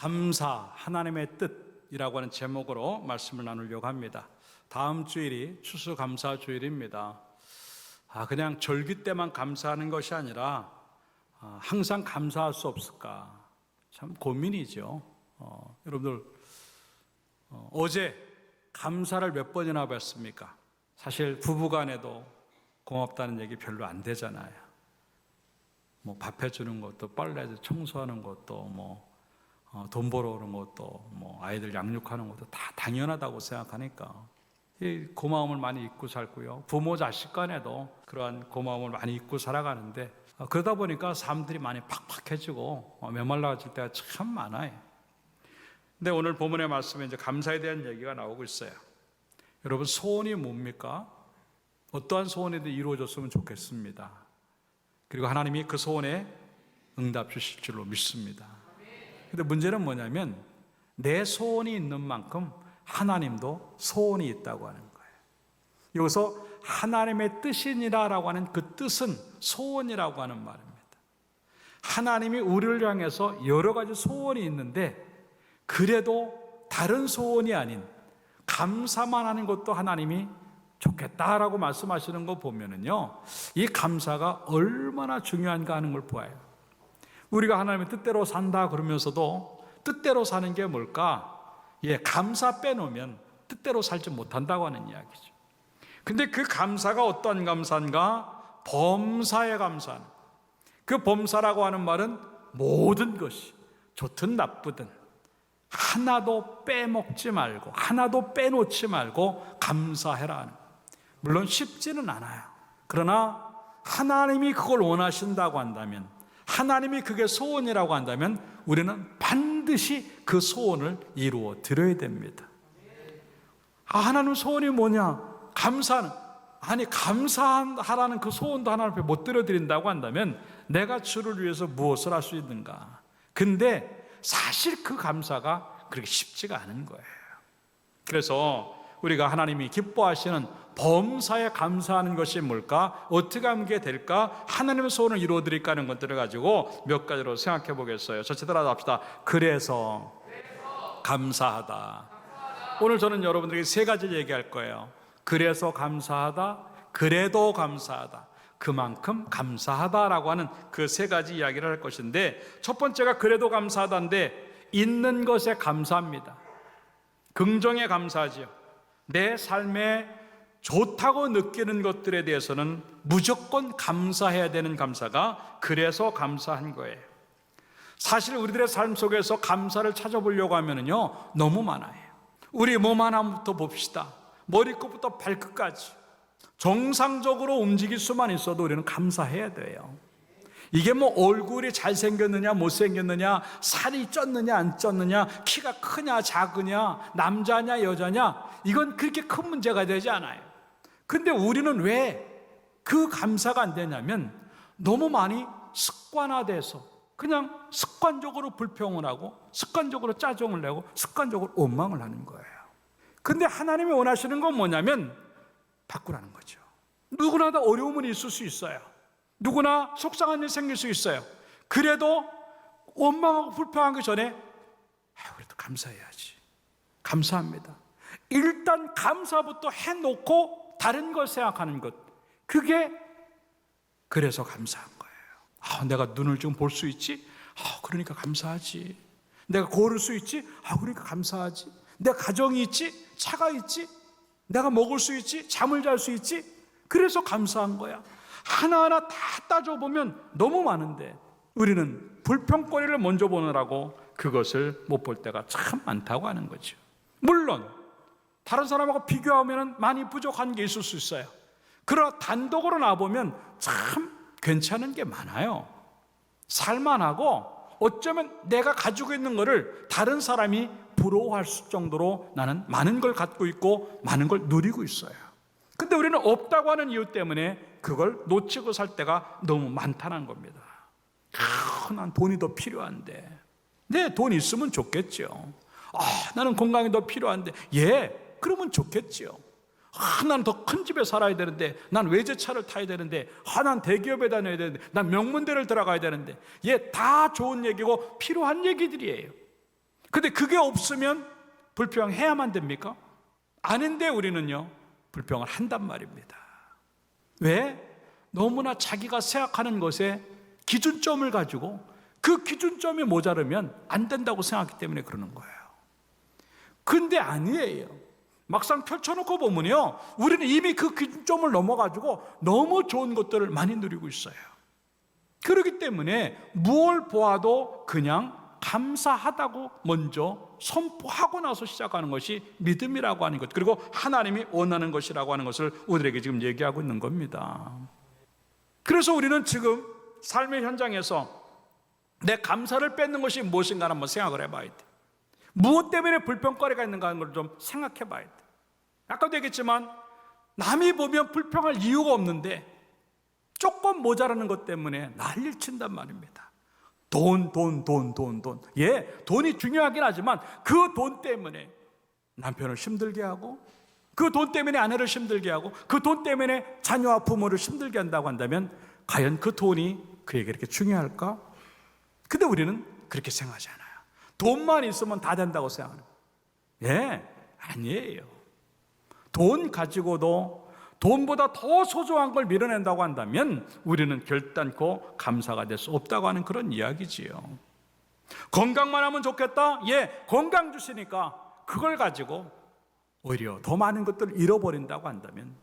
감사, 하나님의 뜻이라고 하는 제목으로 말씀을 나누려고 합니다. 다음 주일이 추수감사 주일입니다. 그냥 절기 때만 감사하는 것이 아니라 항상 감사할 수 없을까? 참 고민이죠. 여러분들 어제 감사를 몇 번이나 뵀습니까? 사실 부부간에도 고맙다는 얘기 별로 안 되잖아요. 뭐 밥 해주는 것도, 빨래 청소하는 것도, 돈 벌어오는 것도, 아이들 양육하는 것도 다 당연하다고 생각하니까 이 고마움을 많이 잊고 살고요. 부모 자식 간에도 그러한 고마움을 많이 잊고 살아가는데, 그러다 보니까 삶들이 많이 팍팍해지고 메말라질 때가 참 많아요. 근데 오늘 본문의 말씀에 이제 감사에 대한 얘기가 나오고 있어요. 여러분, 소원이 뭡니까? 어떠한 소원이든 이루어졌으면 좋겠습니다. 그리고 하나님이 그 소원에 응답 주실 줄로 믿습니다. 근데 문제는 뭐냐면 내 소원이 있는 만큼 하나님도 소원이 있다고 하는 거예요. 여기서 하나님의 뜻이니라라고 하는 그 뜻은 소원이라고 하는 말입니다. 하나님이 우리를 향해서 여러 가지 소원이 있는데, 그래도 다른 소원이 아닌 감사만 하는 것도 하나님이 좋겠다라고 말씀하시는 거 보면은요, 이 감사가 얼마나 중요한가 하는 걸 보아요. 우리가 하나님의 뜻대로 산다 그러면서도 뜻대로 사는 게 뭘까? 감사 빼놓으면 뜻대로 살지 못한다고 하는 이야기죠. 근데 그 감사가 어떤 감사인가? 범사에 감사하는. 그 범사라고 하는 말은 모든 것이 좋든 나쁘든 하나도 빼먹지 말고 하나도 빼놓지 말고 감사해라 하는. 물론 쉽지는 않아요. 그러나 하나님이 그걸 원하신다고 한다면, 하나님이 그게 소원이라고 한다면 우리는 반드시 그 소원을 이루어 드려야 됩니다. 하나님 소원이 뭐냐? 감사는. 아니, 감사하라는 그 소원도 하나님 앞에 못 드려드린다고 한다면 내가 주를 위해서 무엇을 할 수 있는가? 근데 사실 그 감사가 그렇게 쉽지가 않은 거예요. 그래서 우리가 하나님이 기뻐하시는 범사에 감사하는 것이 뭘까? 어떻게 하면 그게 될까? 하나님의 소원을 이루어드릴까 하는 것들을 가지고 몇 가지로 생각해 보겠어요. 전체 따라 합시다. 그래서 감사하다. 오늘 저는 여러분들에게 세 가지를 얘기할 거예요. 그래서 감사하다, 그래도 감사하다, 그만큼 감사하다라고 하는 그 세 가지 이야기를 할 것인데, 첫 번째가 그래도 감사하다인데, 있는 것에 감사합니다. 긍정에 감사하지요. 내 삶에 좋다고 느끼는 것들에 대해서는 무조건 감사해야 되는 감사가 그래서 감사한 거예요. 사실 우리들의 삶 속에서 감사를 찾아보려고 하면은요, 너무 많아요. 우리 몸 하나부터 봅시다. 머리끝부터 발끝까지 정상적으로 움직일 수만 있어도 우리는 감사해야 돼요. 이게 얼굴이 잘생겼느냐 못생겼느냐, 살이 쪘느냐 안 쪘느냐, 키가 크냐 작으냐, 남자냐 여자냐, 이건 그렇게 큰 문제가 되지 않아요. 근데 우리는 왜 그 감사가 안 되냐면 너무 많이 습관화돼서 그냥 습관적으로 불평을 하고 습관적으로 짜증을 내고 습관적으로 원망을 하는 거예요. 근데 하나님이 원하시는 건 뭐냐면 바꾸라는 거죠. 누구나 다 어려움은 있을 수 있어요. 누구나 속상한 일 생길 수 있어요. 그래도 원망하고 불평하기 전에 그래도 감사해야지. 감사합니다. 일단 감사부터 해놓고 다른 걸 생각하는 것, 그게 그래서 감사한 거예요. 내가 눈을 좀 볼 수 있지? 그러니까 감사하지. 내가 걸을 수 있지? 그러니까 감사하지. 내가 가정이 있지? 차가 있지? 내가 먹을 수 있지? 잠을 잘 수 있지? 그래서 감사한 거야. 하나하나 다 따져보면 너무 많은데 우리는 불평거리를 먼저 보느라고 그것을 못 볼 때가 참 많다고 하는 거죠. 물론 다른 사람하고 비교하면 많이 부족한 게 있을 수 있어요. 그러나 단독으로 놔보면 참 괜찮은 게 많아요. 살만하고 어쩌면 내가 가지고 있는 거를 다른 사람이 부러워할 정도로 나는 많은 걸 갖고 있고 많은 걸 누리고 있어요. 근데 우리는 없다고 하는 이유 때문에 그걸 놓치고 살 때가 너무 많다는 겁니다. 난 돈이 더 필요한데, 네, 돈 있으면 좋겠죠. 나는 건강이 더 필요한데, 그러면 좋겠죠. 난 더 큰 집에 살아야 되는데, 난 외제차를 타야 되는데, 난 대기업에 다녀야 되는데, 난 명문대를 들어가야 되는데, 다 좋은 얘기고 필요한 얘기들이에요. 근데 그게 없으면 불평해야만 됩니까? 아닌데 우리는요, 불평을 한단 말입니다. 왜? 너무나 자기가 생각하는 것에 기준점을 가지고 그 기준점이 모자르면 안 된다고 생각하기 때문에 그러는 거예요. 근데 아니에요. 막상 펼쳐놓고 보면요, 우리는 이미 그 기준점을 넘어가지고 너무 좋은 것들을 많이 누리고 있어요. 그렇기 때문에 무엇을 보아도 그냥 감사하다고 먼저 선포하고 나서 시작하는 것이 믿음이라고 하는 것, 그리고 하나님이 원하는 것이라고 하는 것을 우리에게 지금 얘기하고 있는 겁니다. 그래서 우리는 지금 삶의 현장에서 내 감사를 뺏는 것이 무엇인가 한번 생각을 해봐야 돼. 무엇 때문에 불평거리가 있는가 하는 걸 좀 생각해 봐야 돼. 아까도 얘기했지만 남이 보면 불평할 이유가 없는데 조금 모자라는 것 때문에 난리를 친단 말입니다. 돈. 예, 돈이 중요하긴 하지만 그 돈 때문에 남편을 힘들게 하고, 그 돈 때문에 아내를 힘들게 하고, 그 돈 때문에 자녀와 부모를 힘들게 한다고 한다면 과연 그 돈이 그에게 이렇게 중요할까? 근데 우리는 그렇게 생각하지 않아요. 돈만 있으면 다 된다고 생각하는 거예요. 예, 아니에요. 돈 가지고도 돈보다 더 소중한 걸 밀어낸다고 한다면 우리는 결단코 감사가 될 수 없다고 하는 그런 이야기지요. 건강만 하면 좋겠다? 예, 건강 주시니까 그걸 가지고 오히려 더 많은 것들을 잃어버린다고 한다면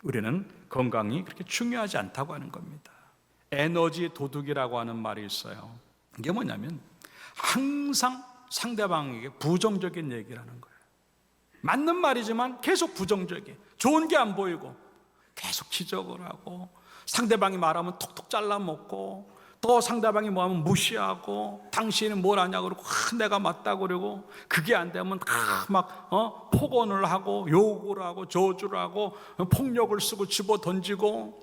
우리는 건강이 그렇게 중요하지 않다고 하는 겁니다. 에너지 도둑이라고 하는 말이 있어요. 이게 뭐냐면 항상 상대방에게 부정적인 얘기를 하는 거예요. 맞는 말이지만 계속 부정적이에요. 좋은 게 안 보이고 계속 지적을 하고, 상대방이 말하면 톡톡 잘라먹고, 또 상대방이 뭐하면 무시하고, 당신은 뭘 아냐고 그러고, 내가 맞다고 그러고, 그게 안 되면 막 폭언을 하고 욕을 하고 저주를 하고 폭력을 쓰고 집어 던지고,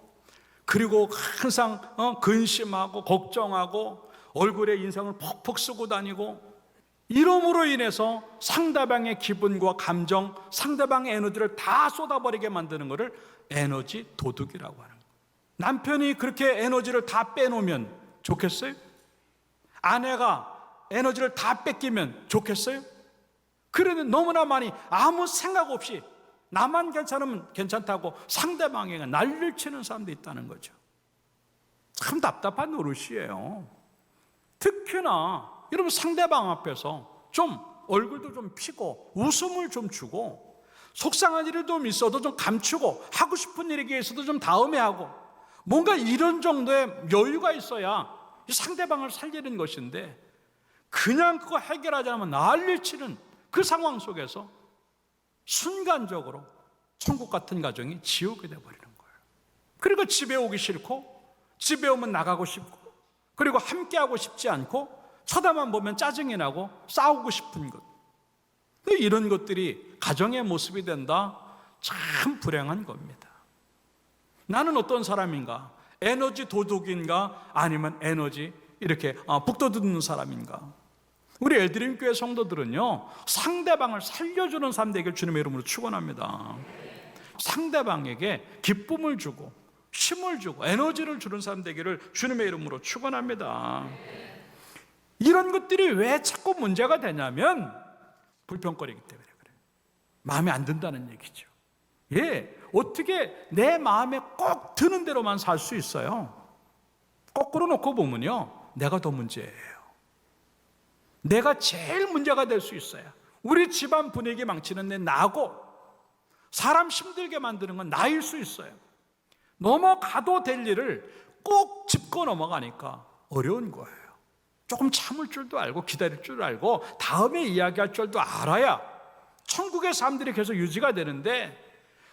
그리고 항상 근심하고 걱정하고 얼굴에 인상을 퍽퍽 쓰고 다니고, 이러므로 인해서 상대방의 기분과 감정, 상대방의 에너지를 다 쏟아버리게 만드는 것을 에너지 도둑이라고 하는 거예요. 남편이 그렇게 에너지를 다 빼놓으면 좋겠어요? 아내가 에너지를 다 뺏기면 좋겠어요? 그런데 너무나 많이 아무 생각 없이 나만 괜찮으면 괜찮다고 상대방에게 난리를 치는 사람도 있다는 거죠. 참 답답한 노릇이에요. 특히나 여러분, 상대방 앞에서 좀 얼굴도 좀 피고 웃음을 좀 주고, 속상한 일이 좀 있어도 좀 감추고, 하고 싶은 일이 있어도 좀 다음에 하고, 뭔가 이런 정도의 여유가 있어야 상대방을 살리는 것인데, 그냥 그거 해결하지 않으면 난리를 치는 그 상황 속에서 순간적으로 천국 같은 가정이 지옥이 되어버리는 거예요. 그리고 집에 오기 싫고, 집에 오면 나가고 싶고, 그리고 함께하고 싶지 않고, 쳐다만 보면 짜증이 나고 싸우고 싶은 것, 이런 것들이 가정의 모습이 된다? 참 불행한 겁니다. 나는 어떤 사람인가? 에너지 도둑인가? 아니면 에너지 이렇게 북돋는 사람인가? 우리 엘드림 교회 성도들은요, 상대방을 살려주는 사람 되기를 주님의 이름으로 축원합니다. 상대방에게 기쁨을 주고 힘을 주고 에너지를 주는 사람 되기를 주님의 이름으로 축원합니다. 이런 것들이 왜 자꾸 문제가 되냐면 불평거리기 때문에 그래요. 마음에 안 든다는 얘기죠. 예, 어떻게 내 마음에 꼭 드는 대로만 살 수 있어요? 거꾸로 놓고 보면요, 내가 더 문제예요. 내가 제일 문제가 될 수 있어요. 우리 집안 분위기 망치는 내 나고, 사람 힘들게 만드는 건 나일 수 있어요. 넘어가도 될 일을 꼭 짚고 넘어가니까 어려운 거예요. 조금 참을 줄도 알고 기다릴 줄 알고 다음에 이야기할 줄도 알아야 천국의 삶들이 계속 유지가 되는데,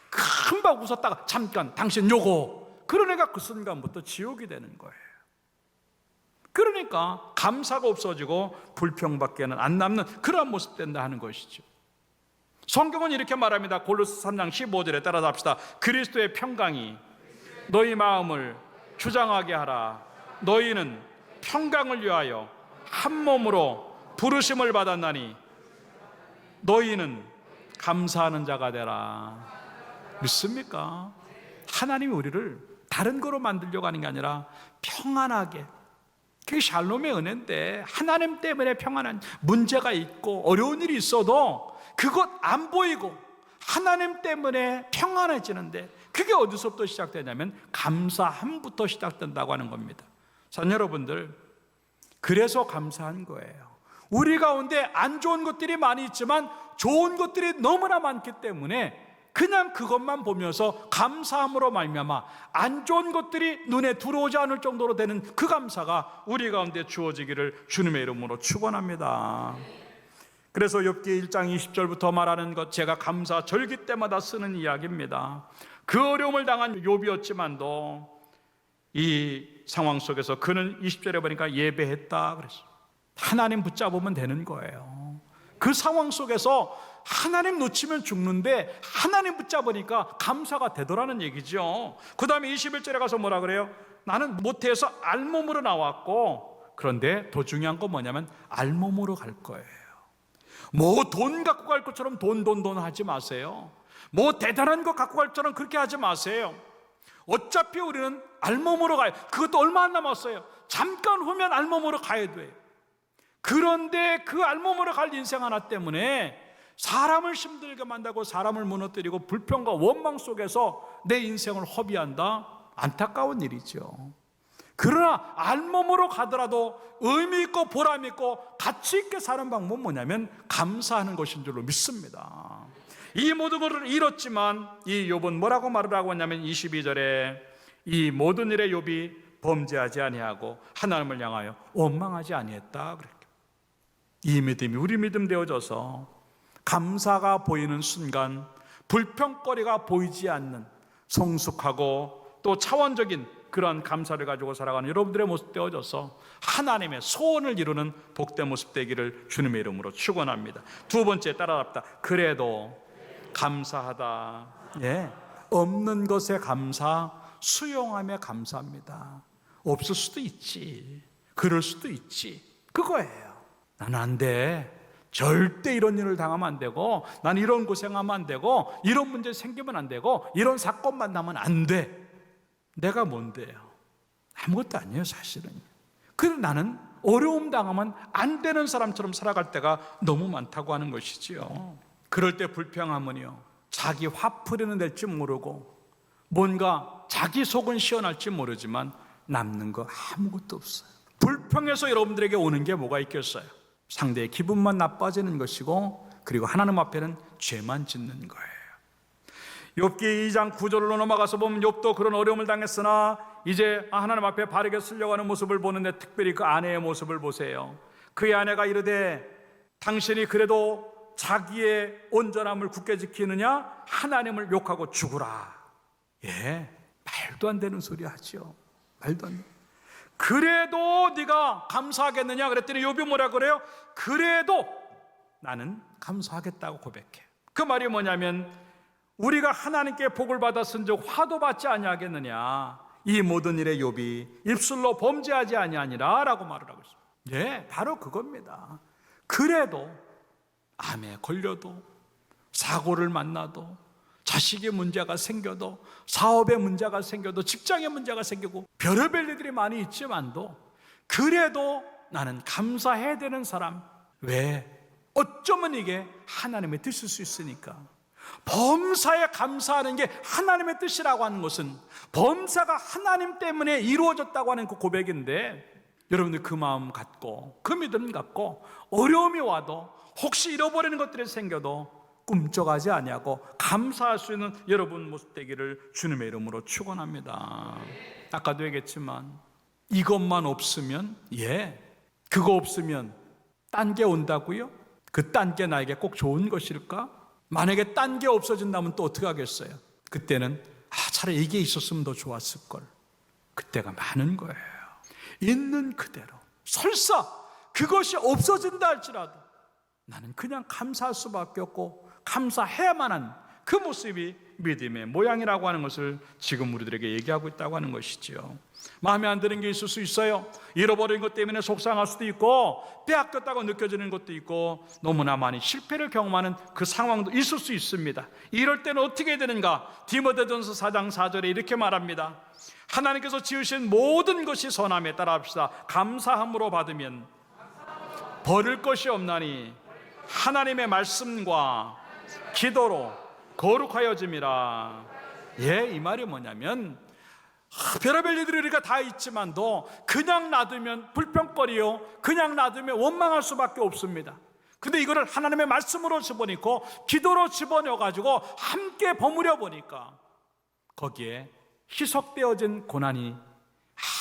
금방 웃었다가 잠깐 당신 요거, 그러니까 그 순간부터 지옥이 되는 거예요. 그러니까 감사가 없어지고 불평밖에는 안 남는 그러한 모습 된다 하는 것이죠. 성경은 이렇게 말합니다. 골로새 3장 15절에 따라서 합시다. 그리스도의 평강이 너희 마음을 주장하게 하라. 너희는 평강을 위하여 한 몸으로 부르심을 받았나니 너희는 감사하는 자가 되라. 믿습니까? 하나님이 우리를 다른 거로 만들려고 하는 게 아니라 평안하게, 그게 샬롬의 은혜인데, 하나님 때문에 평안한 문제가 있고 어려운 일이 있어도 그것 안 보이고 하나님 때문에 평안해지는데, 그게 어디서부터 시작되냐면 감사함부터 시작된다고 하는 겁니다. 자, 여러분들, 그래서 감사한 거예요. 우리 가운데 안 좋은 것들이 많이 있지만 좋은 것들이 너무나 많기 때문에 그냥 그것만 보면서 감사함으로 말미암아 안 좋은 것들이 눈에 들어오지 않을 정도로 되는 그 감사가 우리 가운데 주어지기를 주님의 이름으로 축원합니다. 그래서 욥기 1장 20절부터 말하는 것, 제가 감사 절기 때마다 쓰는 이야기입니다. 그 어려움을 당한 욥이었지만도 이 상황 속에서 그는 20절에 보니까 예배했다 그랬어요. 하나님 붙잡으면 되는 거예요. 그 상황 속에서 하나님 놓치면 죽는데 하나님 붙잡으니까 감사가 되더라는 얘기죠. 그 다음에 21절에 가서 뭐라 그래요? 나는 모태에서 알몸으로 나왔고, 그런데 더 중요한 건 뭐냐면 알몸으로 갈 거예요. 뭐 돈 갖고 갈 것처럼 돈 하지 마세요. 뭐 대단한 거 갖고 갈 것처럼 그렇게 하지 마세요. 어차피 우리는 알몸으로 가요. 그것도 얼마 안 남았어요. 잠깐 후면 알몸으로 가야 돼요. 그런데 그 알몸으로 갈 인생 하나 때문에 사람을 힘들게 만들고 사람을 무너뜨리고 불평과 원망 속에서 내 인생을 허비한다? 안타까운 일이죠. 그러나 알몸으로 가더라도 의미 있고 보람 있고 가치 있게 사는 방법은 뭐냐면 감사하는 것인 줄로 믿습니다. 이 모든 것을 잃었지만 이 욥은 뭐라고 말을 하고 있냐면 22절에 이 모든 일에 욥이 범죄하지 아니하고 하나님을 향하여 원망하지 아니했다 그랬죠. 이 믿음이 우리 믿음 되어져서 감사가 보이는 순간 불평거리가 보이지 않는 성숙하고 또 차원적인 그런 감사를 가지고 살아가는 여러분들의 모습 되어져서 하나님의 소원을 이루는 복된 모습 되기를 주님의 이름으로 축원합니다. 두 번째 따라합니다. 그래도 감사하다. 예, 없는 것에 감사, 수용함에 감사합니다. 없을 수도 있지, 그럴 수도 있지, 그거예요. 나는 안 돼, 절대 이런 일을 당하면 안 되고, 난 이런 고생하면 안 되고, 이런 문제 생기면 안 되고, 이런 사건 만나면 안 돼. 내가 뭔데요? 아무것도 아니에요, 사실은. 그래서 나는 어려움 당하면 안 되는 사람처럼 살아갈 때가 너무 많다고 하는 것이지요. 그럴 때 불평하면요, 자기 화풀이는 될지 모르고 뭔가 자기 속은 시원할지 모르지만 남는 거 아무것도 없어요. 불평해서 여러분들에게 오는 게 뭐가 있겠어요? 상대의 기분만 나빠지는 것이고, 그리고 하나님 앞에는 죄만 짓는 거예요. 욥기 2장 9절로 넘어가서 보면 욥도 그런 어려움을 당했으나 이제 하나님 앞에 바르게 쓰려가는 모습을 보는데, 특별히 그 아내의 모습을 보세요. 그의 아내가 이르되 당신이 그래도 자기의 온전함을 굳게 지키느냐? 하나님을 욕하고 죽으라. 예, 말도 안 되는 소리 하죠. 말도 안 돼. 그래도 네가 감사하겠느냐 그랬더니 욥이 뭐라 그래요? 그래도 나는 감사하겠다고 고백해. 그 말이 뭐냐면, 우리가 하나님께 복을 받았은즉 화도 받지 아니하겠느냐, 이 모든 일에 욥이 입술로 범죄하지 아니하니라 라고 말을 하고 있습니다. 예, 바로 그겁니다. 그래도 암에 걸려도, 사고를 만나도, 자식의 문제가 생겨도, 사업의 문제가 생겨도, 직장의 문제가 생기고 별의별 일들이 많이 있지만도 그래도 나는 감사해야 되는 사람. 왜? 어쩌면 이게 하나님의 뜻일 수 있으니까. 범사에 감사하는 게 하나님의 뜻이라고 하는 것은 범사가 하나님 때문에 이루어졌다고 하는 그 고백인데, 여러분들 그 마음 갖고, 그 믿음 갖고 어려움이 와도, 혹시 잃어버리는 것들이 생겨도 꿈쩍하지 아니하고 감사할 수 있는 여러분 모습 되기를 주님의 이름으로 축원합니다. 아까도 얘기했지만 이것만 없으면, 예, 그거 없으면 딴 게 온다고요? 그 딴 게 나에게 꼭 좋은 것일까? 만약에 딴 게 없어진다면 또 어떻게 하겠어요? 그때는 차라리 이게 있었으면 더 좋았을 걸. 그때가 많은 거예요. 있는 그대로, 설사 그것이 없어진다 할지라도 나는 그냥 감사할 수밖에 없고 감사해야만 한 그 모습이 믿음의 모양이라고 하는 것을 지금 우리들에게 얘기하고 있다고 하는 것이지요. 마음에 안 드는 게 있을 수 있어요. 잃어버린 것 때문에 속상할 수도 있고, 빼앗겼다고 느껴지는 것도 있고, 너무나 많이 실패를 경험하는 그 상황도 있을 수 있습니다. 이럴 때는 어떻게 해야 되는가? 디모데전서 4장 4절에 이렇게 말합니다. 하나님께서 지으신 모든 것이 선함에 따라합시다. 감사함으로 받으면 버릴 것이 없나니 하나님의 말씀과 기도로 거룩하여짐이라. 이 말이 뭐냐면, 별의별 일들이 우리가 다 있지만도 그냥 놔두면 불평거리요, 그냥 놔두면 원망할 수밖에 없습니다. 근데 이거를 하나님의 말씀으로 집어넣고 기도로 집어넣어가지고 함께 버무려 보니까 거기에 희석되어진 고난이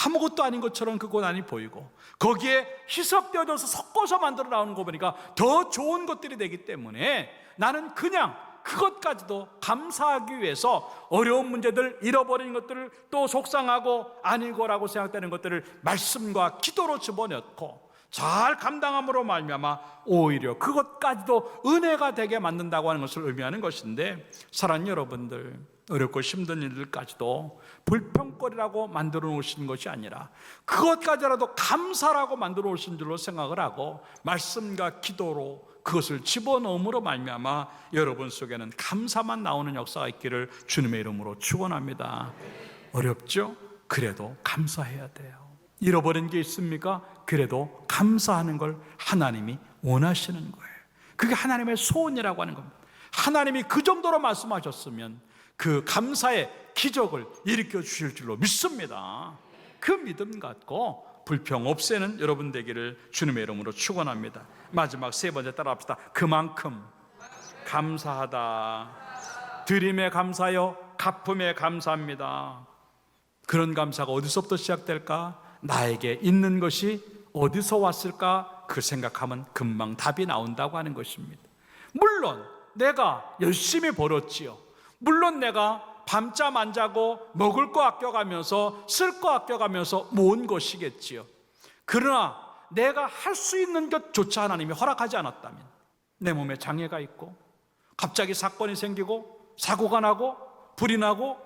아무것도 아닌 것처럼 그 고난이 보이고, 거기에 희석되어져서 섞어서 만들어 나오는 거 보니까 더 좋은 것들이 되기 때문에 나는 그냥 그것까지도 감사하기 위해서 어려운 문제들, 잃어버린 것들을, 또 속상하고 아니고라고 생각되는 것들을 말씀과 기도로 집어넣고 잘 감당함으로 말미암아 오히려 그것까지도 은혜가 되게 만든다고 하는 것을 의미하는 것인데, 사랑하는 여러분들, 어렵고 힘든 일들까지도 불평거리라고 만들어 놓으신 것이 아니라 그것까지라도 감사라고 만들어 놓으신 줄로 생각을 하고 말씀과 기도로 그것을 집어넣음으로 말미암아 여러분 속에는 감사만 나오는 역사가 있기를 주님의 이름으로 축원합니다. 어렵죠? 그래도 감사해야 돼요. 잃어버린 게 있습니까? 그래도 감사하는 걸 하나님이 원하시는 거예요. 그게 하나님의 소원이라고 하는 겁니다. 하나님이 그 정도로 말씀하셨으면 그 감사의 기적을 일으켜 주실 줄로 믿습니다. 그 믿음 갖고 불평 없애는 여러분 되기를 주님의 이름으로 축원합니다. 마지막 세 번째 따라합시다. 그만큼 감사하다. 드림에 감사요, 갚음에 감사합니다. 그런 감사가 어디서부터 시작될까? 나에게 있는 것이 어디서 왔을까? 그 생각하면 금방 답이 나온다고 하는 것입니다. 물론 내가 열심히 벌었지요. 물론 내가 밤잠 안 자고 먹을 거 아껴가면서 쓸 거 아껴가면서 모은 것이겠지요. 그러나 내가 할 수 있는 것조차 하나님이 허락하지 않았다면, 내 몸에 장애가 있고 갑자기 사건이 생기고 사고가 나고 불이 나고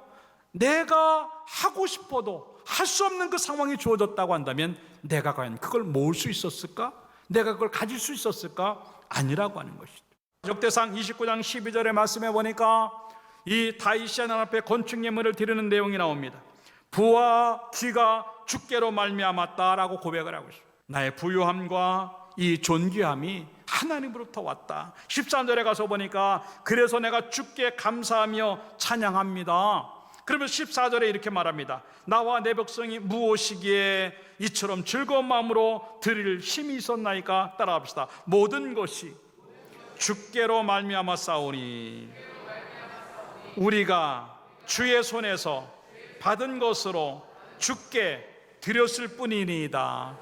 내가 하고 싶어도 할 수 없는 그 상황이 주어졌다고 한다면 내가 과연 그걸 모을 수 있었을까? 내가 그걸 가질 수 있었을까? 아니라고 하는 것이죠. 역대상 29장 12절의 말씀에 보니까 이 다윗이 하나님 앞에 건축 예물을 드리는 내용이 나옵니다. 부와 귀가 주께로 말미암았다라고 고백을 하고 있습니다. 나의 부유함과 이 존귀함이 하나님으로부터 왔다. 13절에 가서 보니까 그래서 내가 주께 감사하며 찬양합니다. 그러면 14절에 이렇게 말합니다. 나와 내 백성이 무엇이기에 이처럼 즐거운 마음으로 드릴 힘이 있었나이까? 따라합시다. 모든 것이 주께로 말미암아 싸우니 우리가 주의 손에서 받은 것으로 주께 드렸을 뿐이니이다.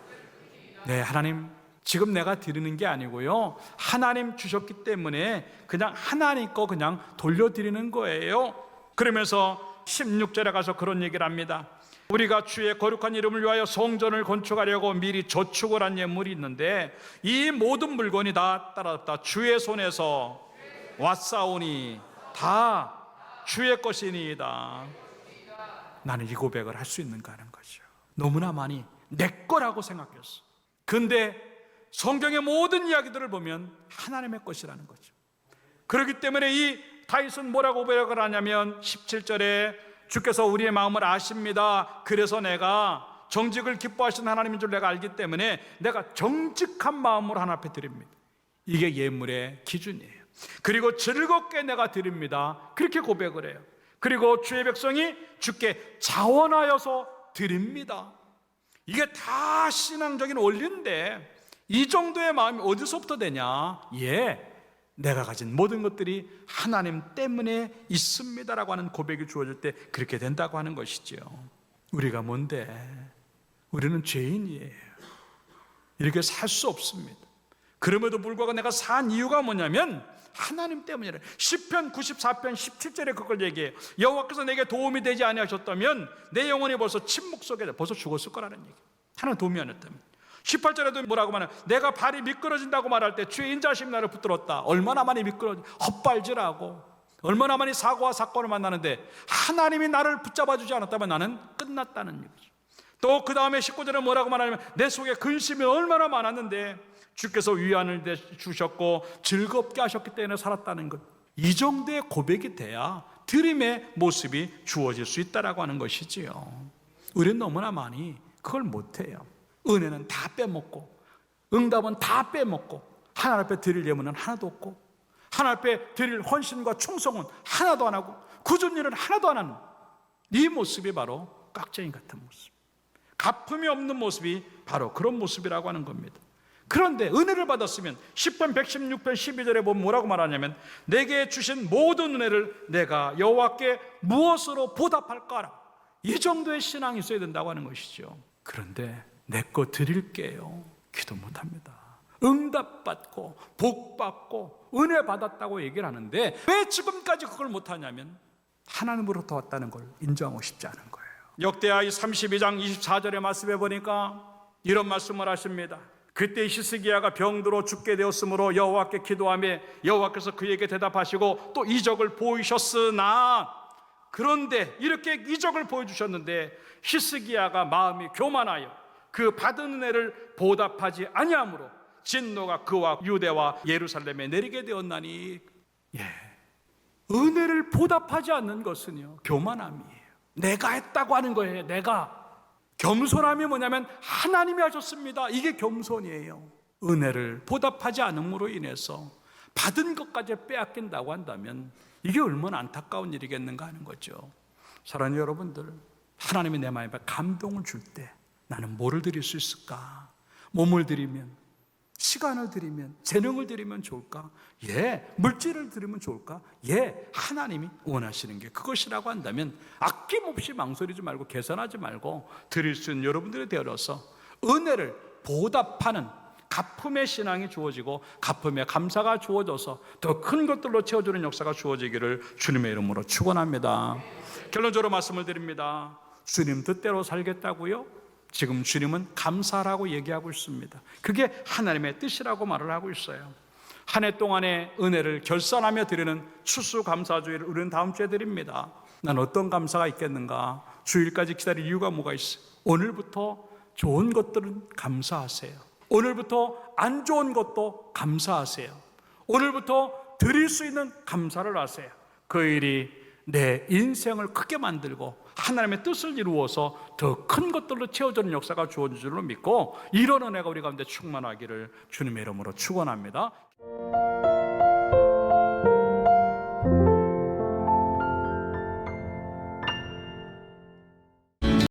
네, 하나님, 지금 내가 드리는 게 아니고요, 하나님 주셨기 때문에 그냥 하나님 거 그냥 돌려드리는 거예요. 그러면서 16절에 가서 그런 얘기를 합니다. 우리가 주의 거룩한 이름을 위하여 성전을 건축하려고 미리 저축을 한 예물이 있는데 이 모든 물건이 다 따라다 주의 손에서 왔사오니 다 주의 것이니이다. 나는 이 고백을 할 수 있는가 하는 거죠. 너무나 많이 내 거라고 생각했어. 근데 성경의 모든 이야기들을 보면 하나님의 것이라는 거죠. 그렇기 때문에 이 다윗은 뭐라고 고백을 하냐면 17절에 주께서 우리의 마음을 아십니다. 그래서 내가 정직을 기뻐하시는 하나님인 줄 내가 알기 때문에 내가 정직한 마음으로 하나님 앞에 드립니다. 이게 예물의 기준이에요. 그리고 즐겁게 내가 드립니다. 그렇게 고백을 해요. 그리고 주의 백성이 주께 자원하여서 드립니다. 이게 다 신앙적인 원리인데 이 정도의 마음이 어디서부터 되냐? 내가 가진 모든 것들이 하나님 때문에 있습니다라고 하는 고백이 주어질 때 그렇게 된다고 하는 것이죠. 우리가 뭔데? 우리는 죄인이에요. 이렇게 살 수 없습니다. 그럼에도 불구하고 내가 산 이유가 뭐냐면 하나님 때문이래. 시편 94편 17절에 그걸 얘기해요. 여호와께서 내게 도움이 되지 아니하셨다면 내 영혼이 벌써 침묵 속에 벌써 죽었을 거라는 얘기. 하나님 도움이 안 했다면. 18절에도 뭐라고 말하냐, 내가 발이 미끄러진다고 말할 때 주의 인자하심이 나를 붙들었다. 얼마나 많이 미끄러지, 헛발질하고 얼마나 많이 사고와 사건을 만나는데 하나님이 나를 붙잡아 주지 않았다면 나는 끝났다는 얘기죠. 또 그 다음에 19절에 뭐라고 말하냐면 내 속에 근심이 얼마나 많았는데 주께서 위안을 주셨고 즐겁게 하셨기 때문에 살았다는 것. 이 정도의 고백이 돼야 드림의 모습이 주어질 수 있다라고 하는 것이지요. 우리는 너무나 많이 그걸 못해요. 은혜는 다 빼먹고 응답은 다 빼먹고 하나님 앞에 드릴 예물은 하나도 없고 하나님 앞에 드릴 헌신과 충성은 하나도 안 하고 굳은 일은 하나도 안 하는 이 모습이 바로 깍쟁이 같은 모습, 가품이 없는 모습이 바로 그런 모습이라고 하는 겁니다. 그런데 은혜를 받았으면 10편 116편 12절에 보면 뭐라고 말하냐면 내게 주신 모든 은혜를 내가 여호와께 무엇으로 보답할까라. 이 정도의 신앙이 있어야 된다고 하는 것이죠. 그런데 내 거 드릴게요, 기도 못합니다. 응답받고 복받고 은혜 받았다고 얘기를 하는데 왜 지금까지 그걸 못하냐면 하나님으로부터 왔다는 걸 인정하고 싶지 않은 거예요. 역대하 32장 24절의 말씀에 보니까 이런 말씀을 하십니다. 그때 히스기야가 병들어 죽게 되었으므로 여호와께 기도하며 여호와께서 그에게 대답하시고 또 이적을 보이셨으나, 그런데 이렇게 이적을 보여주셨는데 히스기야가 마음이 교만하여 그 받은 은혜를 보답하지 아니하므로 진노가 그와 유대와 예루살렘에 내리게 되었나니. 은혜를 보답하지 않는 것은요 교만함이에요. 내가 했다고 하는 거예요. 내가. 겸손함이 뭐냐면 하나님이 하셨습니다. 이게 겸손이에요. 은혜를 보답하지 않음으로 인해서 받은 것까지 빼앗긴다고 한다면 이게 얼마나 안타까운 일이겠는가 하는 거죠. 사랑하는 여러분들, 하나님이 내 마음에 감동을 줄 때 나는 뭐를 드릴 수 있을까? 몸을 드리면, 시간을 드리면, 재능을 드리면 좋을까? 물질을 드리면 좋을까? 하나님이 원하시는 게 그것이라고 한다면 아낌없이 망설이지 말고 계산하지 말고 드릴 수 있는 여러분들이 되어서 은혜를 보답하는 가품의 신앙이 주어지고 가품의 감사가 주어져서 더 큰 것들로 채워주는 역사가 주어지기를 주님의 이름으로 축원합니다. 결론적으로 말씀을 드립니다. 주님 뜻대로 살겠다고요? 지금 주님은 감사라고 얘기하고 있습니다. 그게 하나님의 뜻이라고 말을 하고 있어요. 한 해 동안의 은혜를 결산하며 드리는 추수감사주일을 우리는 다음 주에 드립니다. 난 어떤 감사가 있겠는가? 주일까지 기다릴 이유가 뭐가 있어요? 오늘부터 좋은 것들은 감사하세요. 오늘부터 안 좋은 것도 감사하세요. 오늘부터 드릴 수 있는 감사를 하세요. 그 일이 내 인생을 크게 만들고 하나님의 뜻을 이루어서 더 큰 것들로 채워주는 역사가 주어질 줄로 믿고 이런 은혜가 우리 가운데 충만하기를 주님의 이름으로 축원합니다.